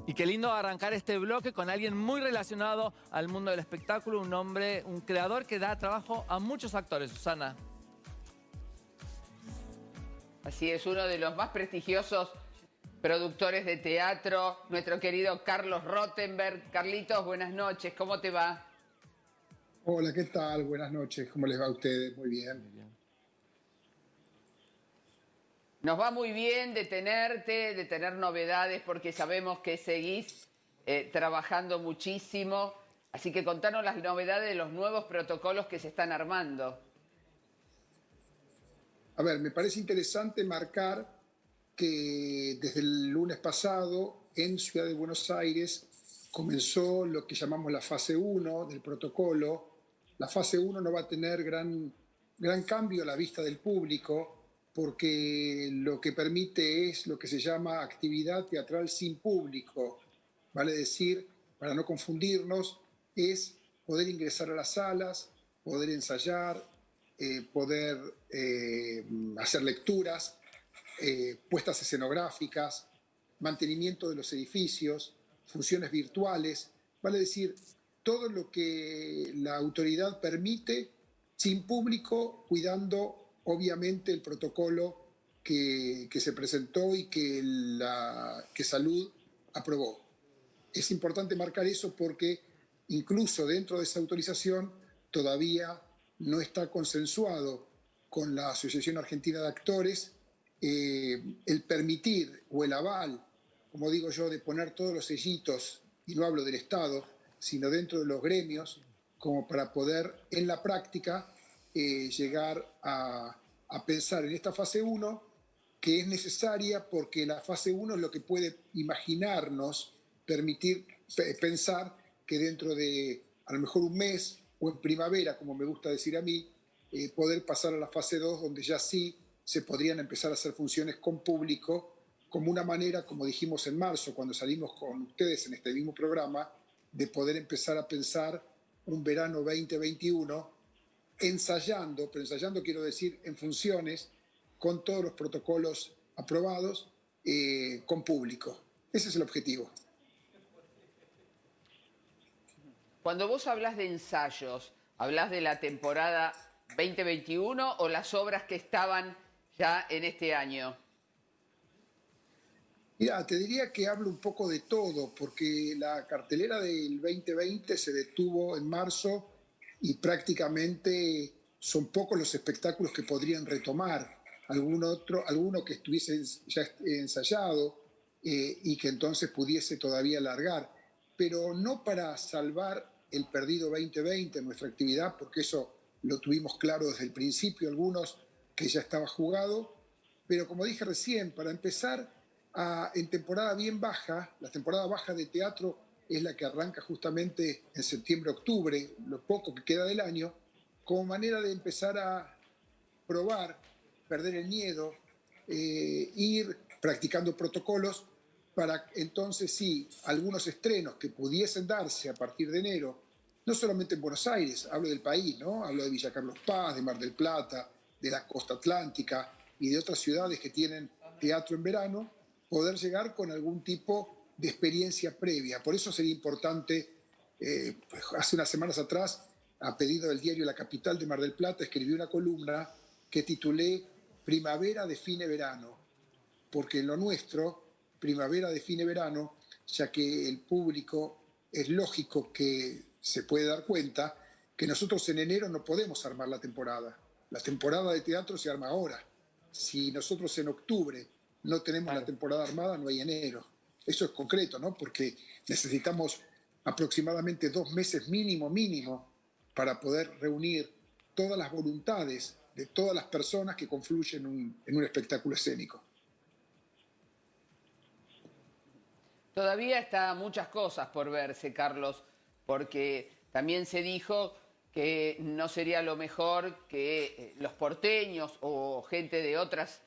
Y qué lindo arrancar este bloque con alguien muy relacionado al mundo del espectáculo, un hombre, un creador que da trabajo a muchos actores, Susana. Así es, uno de los más prestigiosos productores de teatro, nuestro querido Carlos Rottenberg. Carlitos, buenas noches, ¿cómo te va? Hola, ¿qué tal? Buenas noches, ¿cómo les va a ustedes? Muy bien. Nos va muy bien de tenerte, de tener novedades, porque sabemos que seguís trabajando muchísimo. Así que contanos las novedades de los nuevos protocolos que se están armando. A ver, me parece interesante marcar que desde el lunes pasado en Ciudad de Buenos Aires comenzó lo que llamamos la fase 1 del protocolo. La fase 1 no va a tener gran cambio a la vista del público porque lo que permite es lo que se llama actividad teatral sin público. Vale decir, para no confundirnos, es poder ingresar a las salas, poder ensayar, poder hacer lecturas, puestas escenográficas, mantenimiento de los edificios, funciones virtuales, vale decir, todo lo que la autoridad permite sin público, cuidando obviamente el protocolo que se presentó y que Salud aprobó. Es importante marcar eso porque incluso dentro de esa autorización todavía no está consensuado con la Asociación Argentina de Actores el permitir o el aval, como digo yo, de poner todos los sellitos, y no hablo del Estado, sino dentro de los gremios, como para poder en la práctica llegar a pensar en esta fase 1, que es necesaria porque la fase 1 es lo que puede imaginarnos, permitir pensar que dentro de a lo mejor un mes o en primavera, como me gusta decir a mí, poder pasar a la fase 2, donde ya sí se podrían empezar a hacer funciones con público, como una manera, como dijimos en marzo, cuando salimos con ustedes en este mismo programa, de poder empezar a pensar un verano 2021 ensayando, pero ensayando quiero decir en funciones, con todos los protocolos aprobados, con público. Ese es el objetivo. Cuando vos hablas de ensayos, ¿hablas de la temporada 2021 o las obras que estaban ya en este año? Mira, te diría que hablo un poco de todo, porque la cartelera del 2020 se detuvo en marzo y prácticamente son pocos los espectáculos que podrían retomar. Alguno que estuviese ya ensayado y que entonces pudiese todavía alargar, pero no para salvar el perdido 2020 en nuestra actividad, porque eso lo tuvimos claro desde el principio, algunos que ya estaba jugado, pero como dije recién, para empezar en temporada bien baja, la temporada baja de teatro es la que arranca justamente en septiembre-octubre, lo poco que queda del año, como manera de empezar a probar, perder el miedo, ir practicando protocolos para entonces sí, algunos estrenos que pudiesen darse a partir de enero, no solamente en Buenos Aires, hablo del país, ¿no? Hablo de Villa Carlos Paz, de Mar del Plata, de la costa atlántica y de otras ciudades que tienen teatro en verano, poder llegar con algún tipo de experiencia previa. Por eso sería importante, hace unas semanas atrás, a pedido del diario La Capital de Mar del Plata, escribí una columna que titulé Primavera define verano, porque en lo nuestro, primavera define verano, ya que el público es lógico que se puede dar cuenta que nosotros en enero no podemos armar la temporada. La temporada de teatro se arma ahora. Si nosotros en octubre no tenemos la temporada armada, no hay enero. Eso es concreto, ¿no? Porque necesitamos aproximadamente 2 meses mínimo para poder reunir todas las voluntades de todas las personas que confluyen en un espectáculo escénico. Todavía está muchas cosas por verse, Carlos, porque también se dijo que no sería lo mejor que los porteños o gente de otras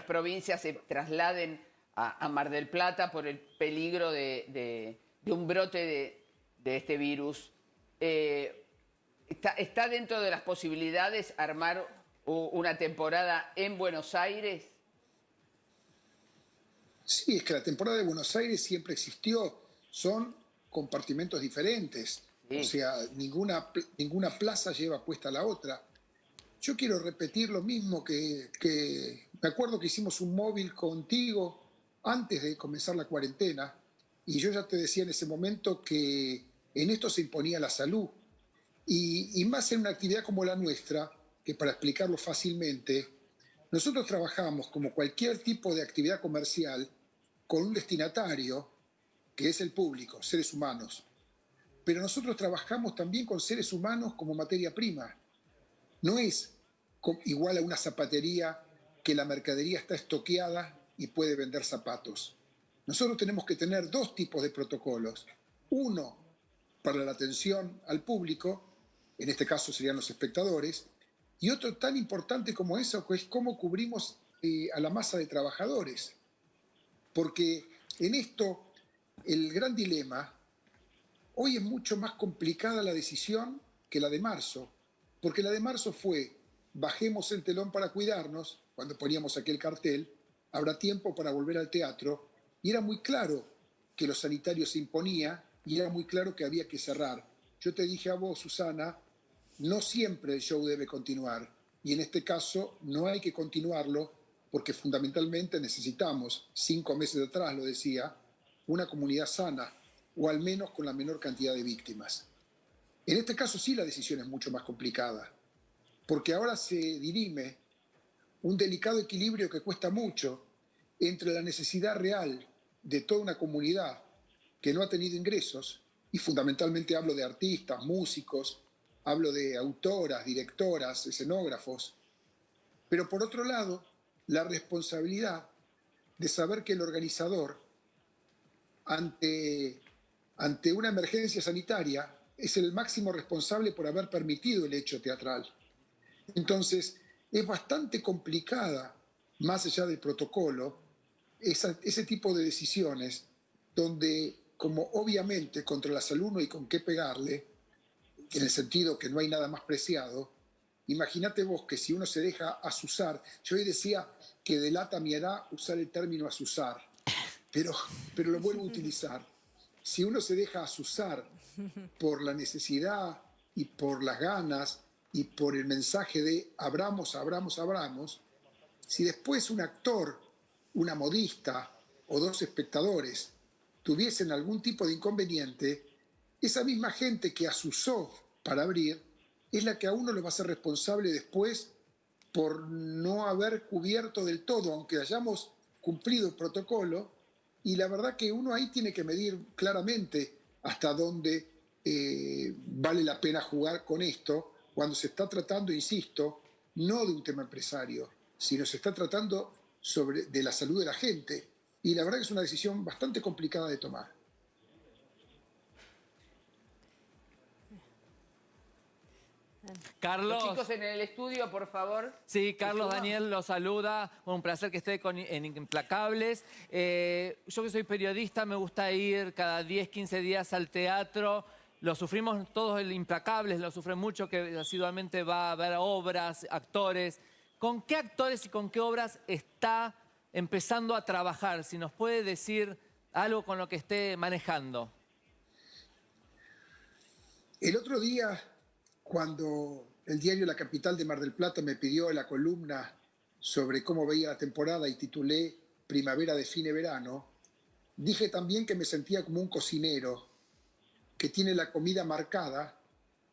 provincias se trasladen a Mar del Plata por el peligro de un brote de este virus. ¿Está dentro de las posibilidades armar una temporada en Buenos Aires? Sí, es que la temporada de Buenos Aires siempre existió. Son compartimentos diferentes. O Sí. sea, ninguna plaza lleva puesta la otra. Yo quiero repetir lo mismo que me acuerdo que hicimos un móvil contigo antes de comenzar la cuarentena y yo ya te decía en ese momento que en esto se imponía la salud y más en una actividad como la nuestra, que para explicarlo fácilmente, nosotros trabajamos como cualquier tipo de actividad comercial con un destinatario que es el público, seres humanos. Pero nosotros trabajamos también con seres humanos como materia prima. No es igual a una zapatería que la mercadería está estoqueada y puede vender zapatos. Nosotros tenemos que tener dos tipos de protocolos. Uno para la atención al público, en este caso serían los espectadores, y otro tan importante como eso, que es cómo cubrimos a la masa de trabajadores. Porque en esto el gran dilema, hoy es mucho más complicada la decisión que la de marzo, porque la de marzo fue, bajemos el telón para cuidarnos, cuando poníamos aquel cartel, habrá tiempo para volver al teatro, y era muy claro que lo sanitario se imponía y era muy claro que había que cerrar. Yo te dije a vos, Susana, no siempre el show debe continuar, y en este caso no hay que continuarlo porque fundamentalmente necesitamos, 5 meses atrás lo decía, una comunidad sana, o al menos con la menor cantidad de víctimas. En este caso sí la decisión es mucho más complicada, porque ahora se dirime un delicado equilibrio que cuesta mucho entre la necesidad real de toda una comunidad que no ha tenido ingresos, y fundamentalmente hablo de artistas, músicos, hablo de autoras, directoras, escenógrafos, pero por otro lado, la responsabilidad de saber que el organizador, ante, ante una emergencia sanitaria, es el máximo responsable por haber permitido el hecho teatral. Entonces, es bastante complicada, más allá del protocolo, ese tipo de decisiones donde, como obviamente contra la salud no hay con qué pegarle, en el sentido que no hay nada más preciado, imagínate vos que si uno se deja azuzar, yo hoy decía que delata mi edad usar el término azuzar, pero, pero lo vuelvo a utilizar. Si uno se deja azuzar por la necesidad y por las ganas y por el mensaje de abramos, abramos, abramos, si después un actor, una modista o dos espectadores tuviesen algún tipo de inconveniente, esa misma gente que azuzó para abrir es la que a uno lo va a hacer responsable después por no haber cubierto del todo, aunque hayamos cumplido el protocolo, y la verdad que uno ahí tiene que medir claramente hasta dónde vale la pena jugar con esto, cuando se está tratando, insisto, no de un tema empresario, sino se está tratando de la salud de la gente. Y la verdad que es una decisión bastante complicada de tomar. Los Carlos. chicos en el estudio, por favor. Sí, Carlos ¿Se suman? Daniel lo saluda. Un placer que esté en Implacables. Yo que soy periodista me gusta ir cada 10, 15 días al teatro. Lo sufrimos todos el Implacables, lo sufre mucho, que asiduamente va a ver obras, actores. ¿Con qué actores y con qué obras está empezando a trabajar? Si nos puede decir algo con lo que esté manejando. El otro día, cuando el diario La Capital de Mar del Plata me pidió la columna sobre cómo veía la temporada y titulé Primavera define verano, dije también que me sentía como un cocinero que tiene la comida marcada,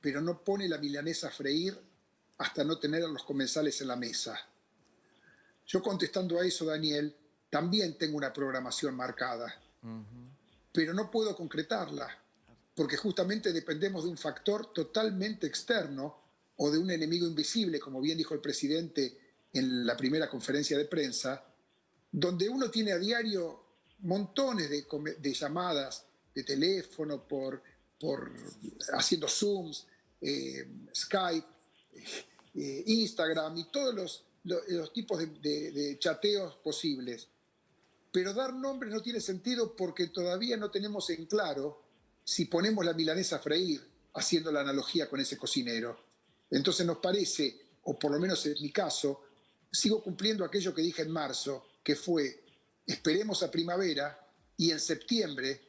pero no pone la milanesa a freír hasta no tener a los comensales en la mesa. Yo contestando a eso, Daniel, también tengo una programación marcada, pero no puedo concretarla, porque justamente dependemos de un factor totalmente externo o de un enemigo invisible, como bien dijo el presidente en la primera conferencia de prensa, donde uno tiene a diario montones de llamadas de teléfono, haciendo Zooms, Skype, Instagram y todos los tipos de chateos posibles. Pero dar nombres no tiene sentido porque todavía no tenemos en claro si ponemos la milanesa a freír, haciendo la analogía con ese cocinero. Entonces nos parece, o por lo menos en mi caso, sigo cumpliendo aquello que dije en marzo, que fue esperemos a primavera y en septiembre,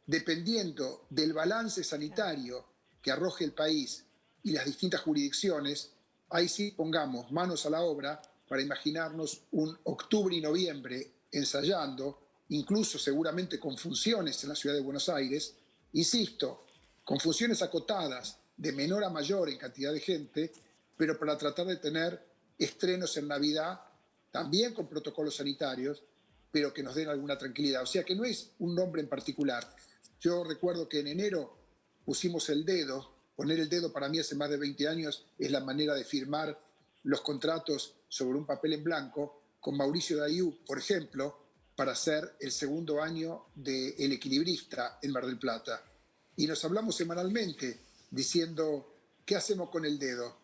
dependiendo del balance sanitario que arroje el país y las distintas jurisdicciones, ahí sí pongamos manos a la obra para imaginarnos un octubre y noviembre ensayando, incluso seguramente con funciones en la ciudad de Buenos Aires, insisto, con funciones acotadas de menor a mayor en cantidad de gente, pero para tratar de tener estrenos en Navidad, también con protocolos sanitarios, pero que nos den alguna tranquilidad. O sea que no es un nombre en particular. Yo recuerdo que en enero pusimos el dedo. Poner el dedo para mí hace más de 20 años es la manera de firmar los contratos sobre un papel en blanco con Mauricio Dayú, por ejemplo, para hacer el segundo año de El Equilibrista en Mar del Plata. Y nos hablamos semanalmente diciendo, ¿qué hacemos con el dedo?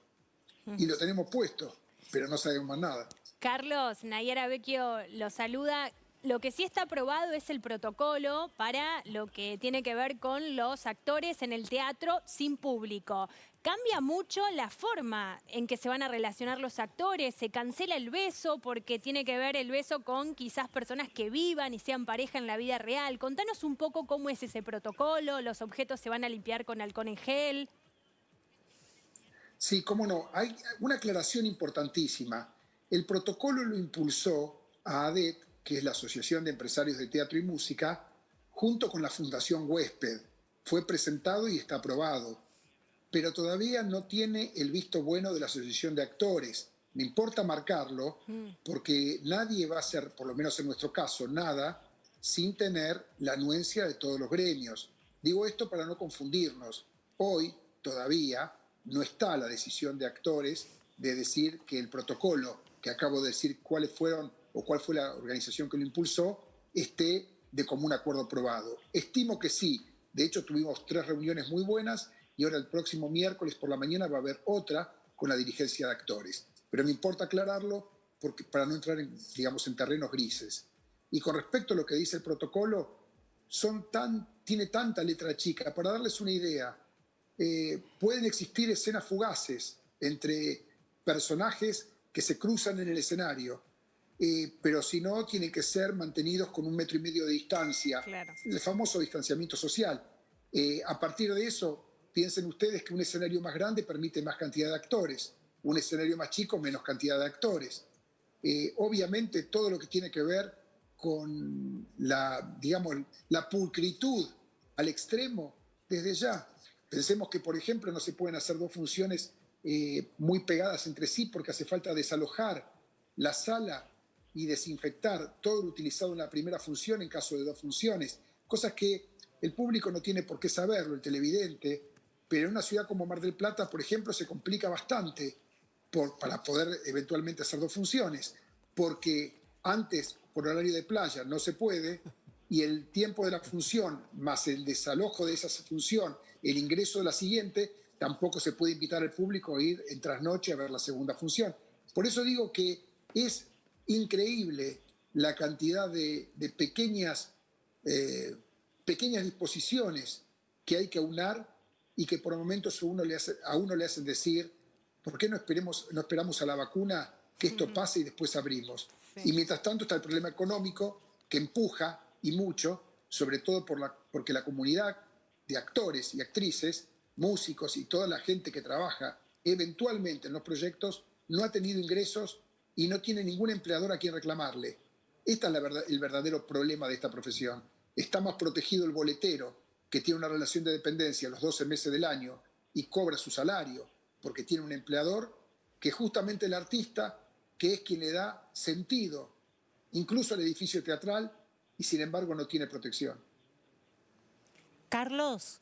Y lo tenemos puesto, pero no sabemos más nada. Carlos, Nayara Vecchio lo saluda. Lo que sí está aprobado es el protocolo para lo que tiene que ver con los actores en el teatro sin público. ¿Cambia mucho la forma en que se van a relacionar los actores? ¿Se cancela el beso porque tiene que ver el beso con quizás personas que vivan y sean pareja en la vida real? Contanos un poco cómo es ese protocolo, los objetos se van a limpiar con alcohol en gel. Sí, cómo no. Hay una aclaración importantísima. El protocolo lo impulsó a ADET, que es la Asociación de Empresarios de Teatro y Música, junto con la Fundación Huésped. Fue presentado y está aprobado, pero todavía no tiene el visto bueno de la Asociación de Actores. Me importa marcarlo porque nadie va a hacer, por lo menos en nuestro caso, nada sin tener la anuencia de todos los gremios. Digo esto para no confundirnos. Hoy todavía no está la decisión de actores de decir que el protocolo, que acabo de decir cuáles fueron o cuál fue la organización que lo impulsó, esté de común acuerdo aprobado. Estimo que sí. De hecho, tuvimos 3 reuniones muy buenas y ahora el próximo miércoles por la mañana va a haber otra con la dirigencia de actores. Pero me importa aclararlo porque, para no entrar en, digamos, en terrenos grises. Y con respecto a lo que dice el protocolo, tiene tanta letra chica. Para darles una idea, pueden existir escenas fugaces entre personajes que se cruzan en el escenario, pero si no, tienen que ser mantenidos con 1,5 metros de distancia, Claro. el famoso distanciamiento social. A partir de eso, piensen ustedes que un escenario más grande permite más cantidad de actores, un escenario más chico menos cantidad de actores. Obviamente todo lo que tiene que ver con digamos, la pulcritud al extremo, desde ya. Pensemos que, por ejemplo, no se pueden hacer 2 funciones muy pegadas entre sí porque hace falta desalojar la sala y desinfectar todo lo utilizado en la primera función en caso de 2 funciones, cosas que el público no tiene por qué saberlo, el televidente, pero en una ciudad como Mar del Plata, por ejemplo, se complica bastante para poder eventualmente hacer 2 funciones, porque antes, por horario de playa, no se puede, y el tiempo de la función más el desalojo de esa función, el ingreso de la siguiente, tampoco se puede invitar al público a ir en trasnoche a ver la segunda función. Por eso digo que es increíble la cantidad de pequeñas disposiciones que hay que aunar y que por momentos a uno le hacen decir, ¿por qué no esperamos a la vacuna que esto pase y después abrimos? Sí. Y mientras tanto está el problema económico que empuja, y mucho, sobre todo porque la comunidad de actores y actrices, músicos y toda la gente que trabaja eventualmente en los proyectos no ha tenido ingresos y no tiene ningún empleador a quien reclamarle. Este es el verdadero problema de esta profesión. Está más protegido el boletero, que tiene una relación de dependencia los 12 meses del año y cobra su salario, porque tiene un empleador, que justamente el artista, que es quien le da sentido, incluso al edificio teatral, y sin embargo no tiene protección. Carlos,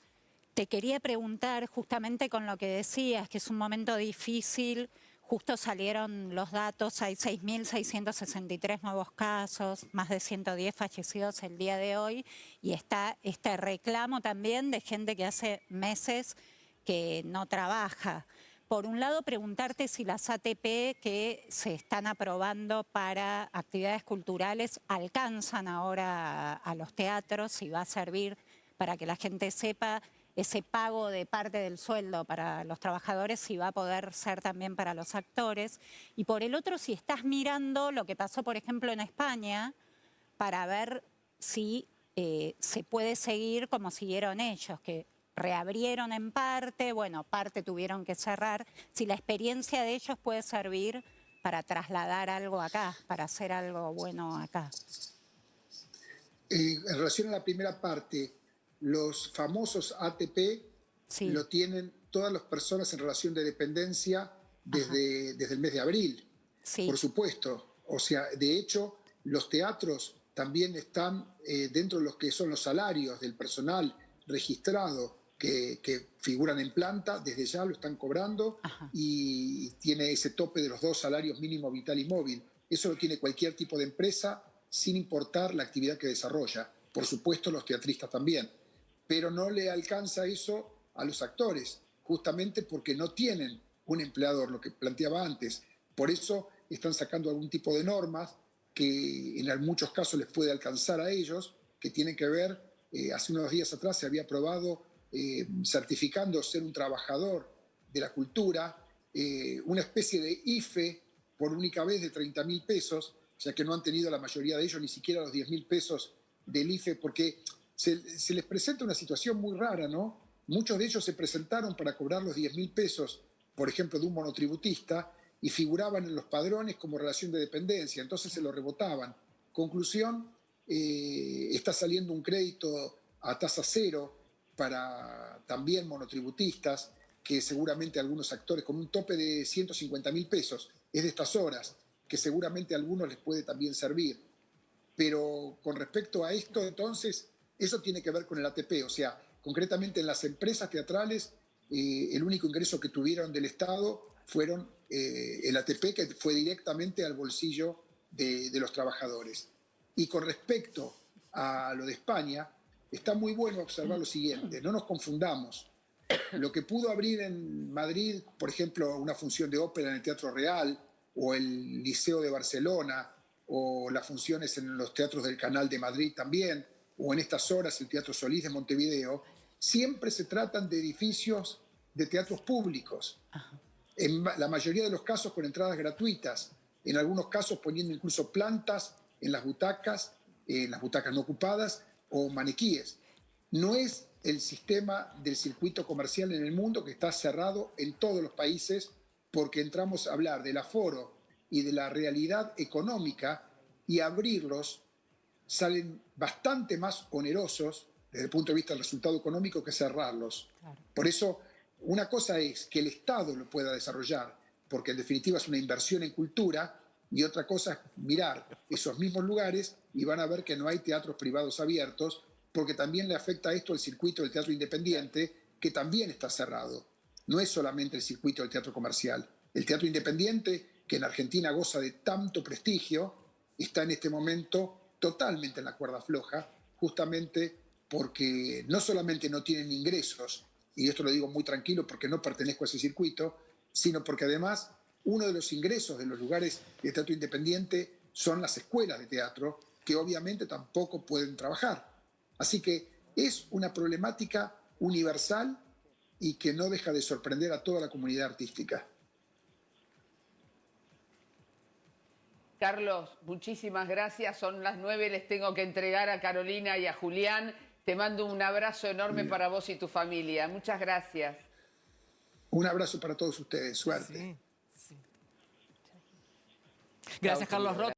te quería preguntar justamente con lo que decías, que es un momento difícil. Justo salieron los datos, hay 6.663 nuevos casos, más de 110 fallecidos el día de hoy, y está este reclamo también de gente que hace meses que no trabaja. Por un lado, preguntarte si las ATP que se están aprobando para actividades culturales alcanzan ahora a los teatros, si va a servir para que la gente sepa ese pago de parte del sueldo para los trabajadores, si va a poder ser también para los actores. Y por el otro, si estás mirando lo que pasó, por ejemplo, en España, para ver si se puede seguir como siguieron ellos, que reabrieron en parte, bueno, parte tuvieron que cerrar, si la experiencia de ellos puede servir para trasladar algo acá, para hacer algo bueno acá. En relación a la primera parte, los famosos ATP Sí. lo tienen todas las personas en relación de dependencia desde el mes de abril, Sí. por supuesto. O sea, de hecho, los teatros también están dentro de los que son los salarios del personal registrado que figuran en planta, desde ya lo están cobrando. Ajá. Y tiene ese tope de los 2 salarios mínimo vital y móvil. Eso lo tiene cualquier tipo de empresa sin importar la actividad que desarrolla. Por supuesto, los teatristas también. Pero no le alcanza eso a los actores, justamente porque no tienen un empleador, lo que planteaba antes. Por eso están sacando algún tipo de normas que en muchos casos les puede alcanzar a ellos, que tienen que ver, hace unos días atrás se había aprobado certificando ser un trabajador de la cultura, una especie de IFE por única vez de 30.000 pesos, ya que no han tenido la mayoría de ellos ni siquiera los 10.000 pesos del IFE, porque se les presenta una situación muy rara, ¿no? Muchos de ellos se presentaron para cobrar los 10.000 pesos, por ejemplo, de un monotributista, y figuraban en los padrones como relación de dependencia, entonces se lo rebotaban. Conclusión, está saliendo un crédito a tasa cero para también monotributistas, que seguramente algunos actores, con un tope de 150.000 pesos, es de estas horas, que seguramente a algunos les puede también servir. Pero con respecto a esto, entonces, eso tiene que ver con el ATP, o sea, concretamente en las empresas teatrales, el único ingreso que tuvieron del Estado fueron el ATP, que fue directamente al bolsillo de los trabajadores. Y con respecto a lo de España, está muy bueno observar lo siguiente, no nos confundamos. Lo que pudo abrir en Madrid, por ejemplo, una función de ópera en el Teatro Real, o el Liceo de Barcelona, o las funciones en los teatros del Canal de Madrid también, o en estas horas el Teatro Solís de Montevideo, siempre se tratan de edificios de teatros públicos. En la mayoría de los casos con entradas gratuitas, en algunos casos poniendo incluso plantas en las butacas no ocupadas, o maniquíes. No es el sistema del circuito comercial en el mundo, que está cerrado en todos los países, porque entramos a hablar del aforo y de la realidad económica, y abrirlos salen bastante más onerosos desde el punto de vista del resultado económico que cerrarlos. Claro. Por eso, una cosa es que el Estado lo pueda desarrollar, porque en definitiva es una inversión en cultura, y otra cosa es mirar esos mismos lugares y van a ver que no hay teatros privados abiertos, porque también le afecta esto al circuito del teatro independiente, que también está cerrado. No es solamente el circuito del teatro comercial. El teatro independiente, que en Argentina goza de tanto prestigio, está en este momento totalmente en la cuerda floja, justamente porque no solamente no tienen ingresos, y esto lo digo muy tranquilo porque no pertenezco a ese circuito, sino porque además uno de los ingresos de los lugares de teatro independiente son las escuelas de teatro, que obviamente tampoco pueden trabajar. Así que es una problemática universal y que no deja de sorprender a toda la comunidad artística. Carlos, muchísimas gracias. Son las 9, les tengo que entregar a Carolina y a Julián. Te mando un abrazo enorme para vos y tu familia. Muchas gracias. Un abrazo para todos ustedes. Suerte. Sí. Gracias, Carlos Roth.